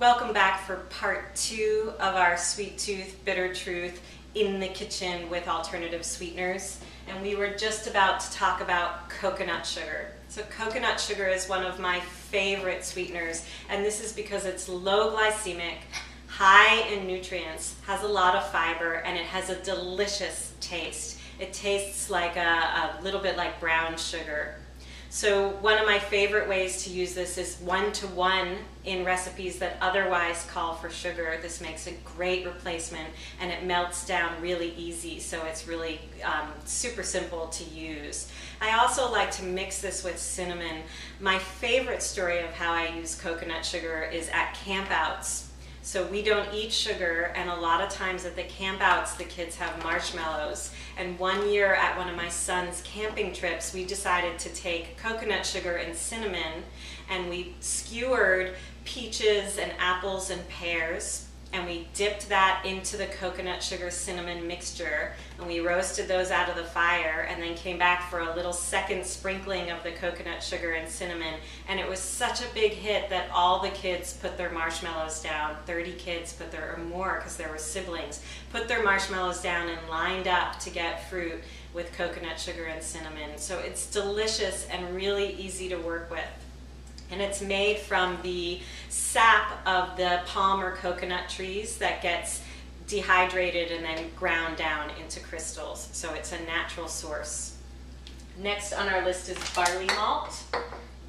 Welcome back for part 2 of our Sweet Tooth Bitter Truth in the kitchen with alternative sweeteners. And we were just about to talk about coconut sugar. So coconut sugar is one of my favorite sweeteners, and this is because it's low glycemic, high in nutrients, has a lot of fiber, and it has a delicious taste. It tastes like a little bit like brown sugar. So one of my favorite ways to use this is one-to-one in recipes that otherwise call for sugar. This makes a great replacement, and it melts down really easy, so it's really super simple to use. I also like to mix this with cinnamon. My favorite story of how I use coconut sugar is at campouts. So we don't eat sugar, and a lot of times at the campouts the kids have marshmallows. And one year at one of my son's camping trips, we decided to take coconut sugar and cinnamon, and we skewered peaches and apples and pears, and we dipped that into the coconut sugar cinnamon mixture, and we roasted those out of the fire, and then came back for a little second sprinkling of the coconut sugar and cinnamon. And it was such a big hit that all the kids put their marshmallows down. 30 kids put their, or more because there were siblings, put their marshmallows down and lined up to get fruit with coconut sugar and cinnamon. So it's delicious and really easy to work with. And it's made from the sap of the palm or coconut trees that gets dehydrated and then ground down into crystals. So it's a natural source. Next on our list is barley malt.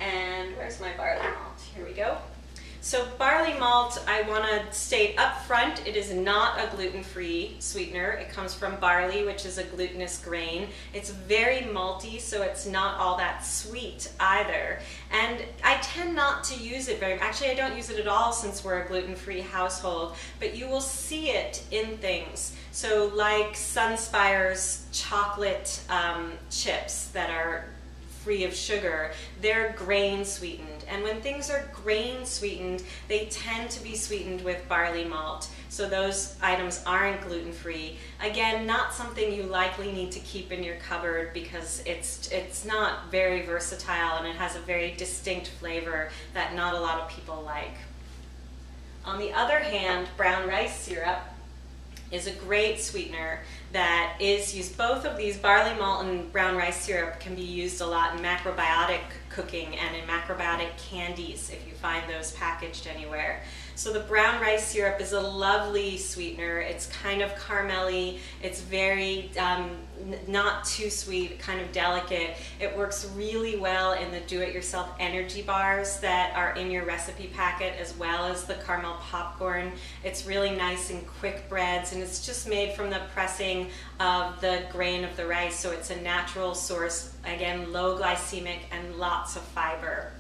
And where's my barley malt? Here we go. So barley malt, I want to state up front, it is not a gluten-free sweetener. It comes from barley, which is a glutinous grain. It's very malty, so it's not all that sweet either. And I tend not to use it very much. Actually, I don't use it at all since we're a gluten-free household, but you will see it in things. So like Sunspire's chocolate chips that are free of sugar, they're grain sweetened. And when things are grain sweetened, they tend to be sweetened with barley malt. So those items aren't gluten-free. Again, not something you likely need to keep in your cupboard because it's not very versatile, and it has a very distinct flavor that not a lot of people like. On the other hand, brown rice syrup is a great sweetener that is used. Both of these, barley malt and brown rice syrup, can be used a lot in macrobiotic cooking and in macrobiotic candies if you find those packaged anywhere. So the brown rice syrup is a lovely sweetener. It's kind of caramelly. It's very not too sweet, kind of delicate. It works really well in the do-it-yourself energy bars that are in your recipe packet, as well as the caramel popcorn. It's really nice in quick breads, and it's just made from the pressing of the grain of the rice, so it's a natural source. Again, low glycemic and lots of fiber.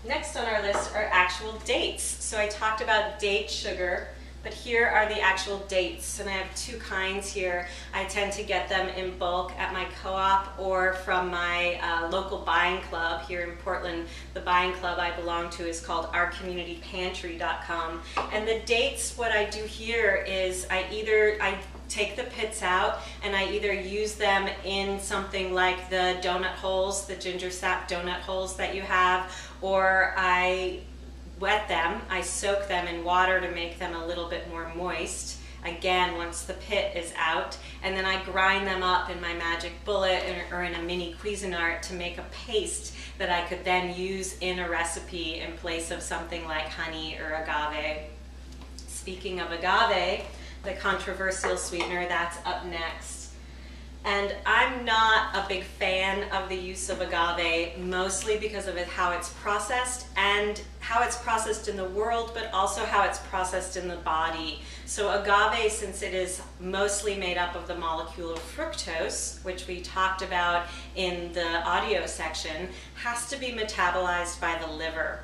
Next on our list are actual dates. So I talked about date sugar, but here are the actual dates, and I have two kinds here. I tend to get them in bulk at my co-op or from my local buying club here in Portland. The buying club I belong to is called ourcommunitypantry.com. And the dates, what I do here is I take the pits out, and I either use them in something like the donut holes, the ginger sap donut holes that you have, or I wet them, I soak them in water to make them a little bit more moist, again once the pit is out, and then I grind them up in my magic bullet or in a mini Cuisinart to make a paste that I could then use in a recipe in place of something like honey or agave. Speaking of agave, the controversial sweetener, that's up next. And I'm not a big fan of the use of agave, mostly because of how it's processed, and how it's processed in the world, but also how it's processed in the body. So agave, since it is mostly made up of the molecule of fructose, which we talked about in the audio section, has to be metabolized by the liver.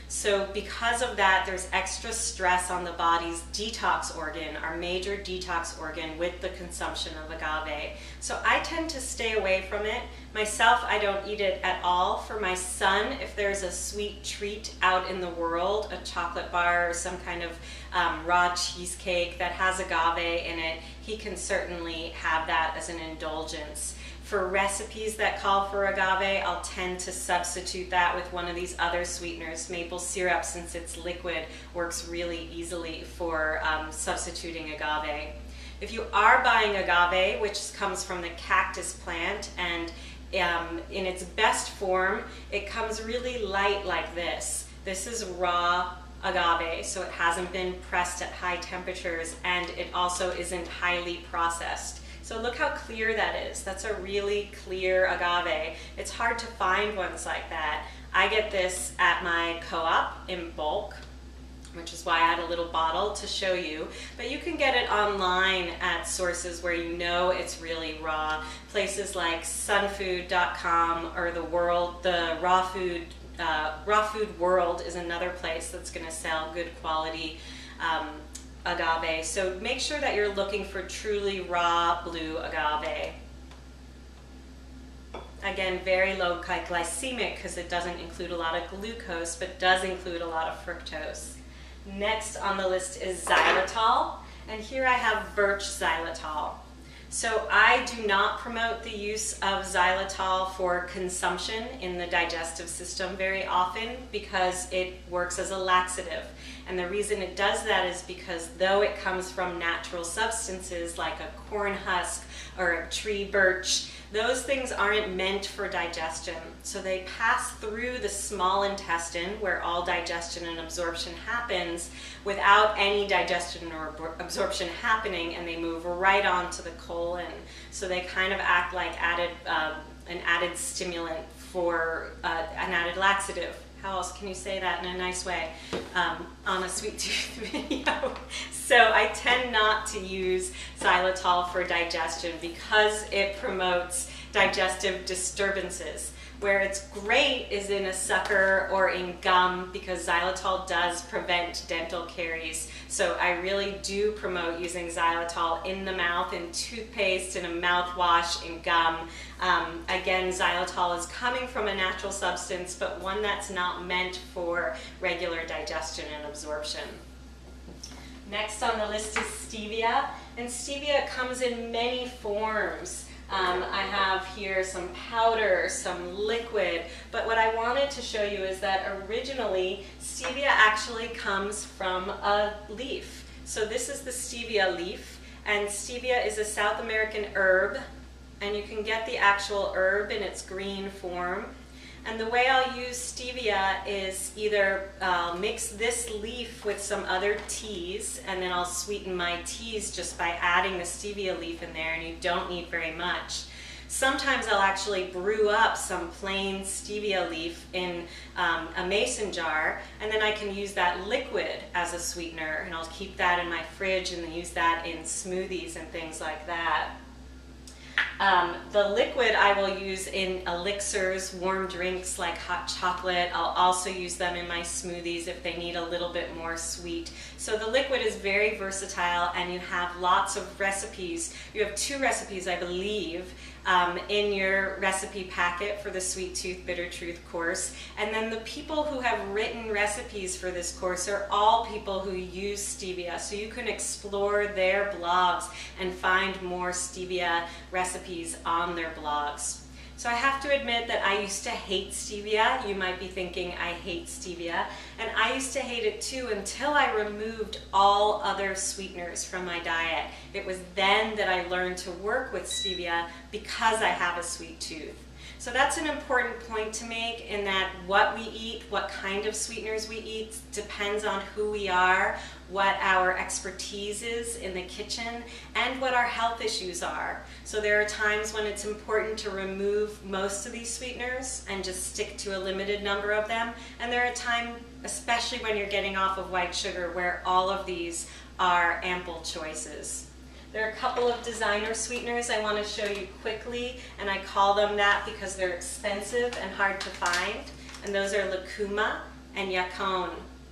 So because of that, there's extra stress on the body's detox organ, our major detox organ, with the consumption of agave. So I tend to stay away from it. Myself, I don't eat it at all. For my son, if there's a sweet treat out in the world, a chocolate bar or some kind of raw cheesecake that has agave in it, he can certainly have that as an indulgence. For recipes that call for agave, I'll tend to substitute that with one of these other sweeteners. Maple syrup, since it's liquid, works really easily for substituting agave. If you are buying agave, which comes from the cactus plant, and in its best form, it comes really light like this. This is raw agave, so it hasn't been pressed at high temperatures, and it also isn't highly processed. So look how clear that is. That's a really clear agave. It's hard to find ones like that. I get this at my co-op in bulk, which is why I had a little bottle to show you. But you can get it online at sources where you know it's really raw. Places like sunfood.com or the Raw Food World is another place that's going to sell good quality agave. So make sure that you're looking for truly raw blue agave. Again, very low glycemic because it doesn't include a lot of glucose, but does include a lot of fructose. Next on the list is xylitol, and here I have birch xylitol. So I do not promote the use of xylitol for consumption in the digestive system very often because it works as a laxative. And the reason it does that is because though it comes from natural substances like a corn husk or a tree birch, those things aren't meant for digestion. So they pass through the small intestine where all digestion and absorption happens without any digestion or absorption happening, and they move right on to the colon. So they kind of act like an added stimulant for an added laxative. How else can you say that in a nice way on a sweet tooth video? So I tend not to use xylitol for digestion because it promotes digestive disturbances. Where it's great is in a sucker or in gum because xylitol does prevent dental caries. So I really do promote using xylitol in the mouth, in toothpaste, in a mouthwash, in gum. Again, xylitol is coming from a natural substance, but one that's not meant for regular digestion and absorption. Next on the list is stevia, and stevia comes in many forms. I have here some powder, some liquid, but what I wanted to show you is that originally stevia actually comes from a leaf. So this is the stevia leaf, and stevia is a South American herb, and you can get the actual herb in its green form. And the way I'll use stevia is either mix this leaf with some other teas, and then I'll sweeten my teas just by adding the stevia leaf in there, and you don't need very much. Sometimes I'll actually brew up some plain stevia leaf in a mason jar, and then I can use that liquid as a sweetener, and I'll keep that in my fridge and then use that in smoothies and things like that. The liquid I will use in elixirs, warm drinks like hot chocolate. I'll also use them in my smoothies if they need a little bit more sweet. So the liquid is very versatile, and you have lots of recipes. You have 2 recipes, I believe, in your recipe packet for the Sweet Tooth Bitter Truth course. And then the people who have written recipes for this course are all people who use stevia. So you can explore their blogs and find more stevia recipes on their blogs. So I have to admit that I used to hate stevia. You might be thinking I hate stevia. And I used to hate it too until I removed all other sweeteners from my diet. It was then that I learned to work with stevia because I have a sweet tooth. So that's an important point to make, in that what we eat, what kind of sweeteners we eat, depends on who we are, what our expertise is in the kitchen, and what our health issues are. So there are times when it's important to remove most of these sweeteners and just stick to a limited number of them. And there are times, especially when you're getting off of white sugar, where all of these are ample choices. There are a couple of designer sweeteners I want to show you quickly, and I call them that because they're expensive and hard to find. And those are Lucuma and Yacon,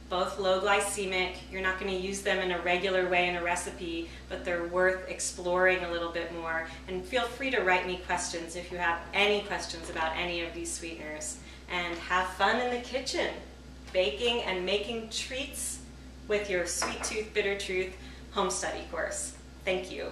both low glycemic. You're not going to use them in a regular way in a recipe, but they're worth exploring a little bit more. And feel free to write me questions if you have any questions about any of these sweeteners. And have fun in the kitchen, baking and making treats with your Sweet Tooth Bitter Truth Home Study course. Thank you.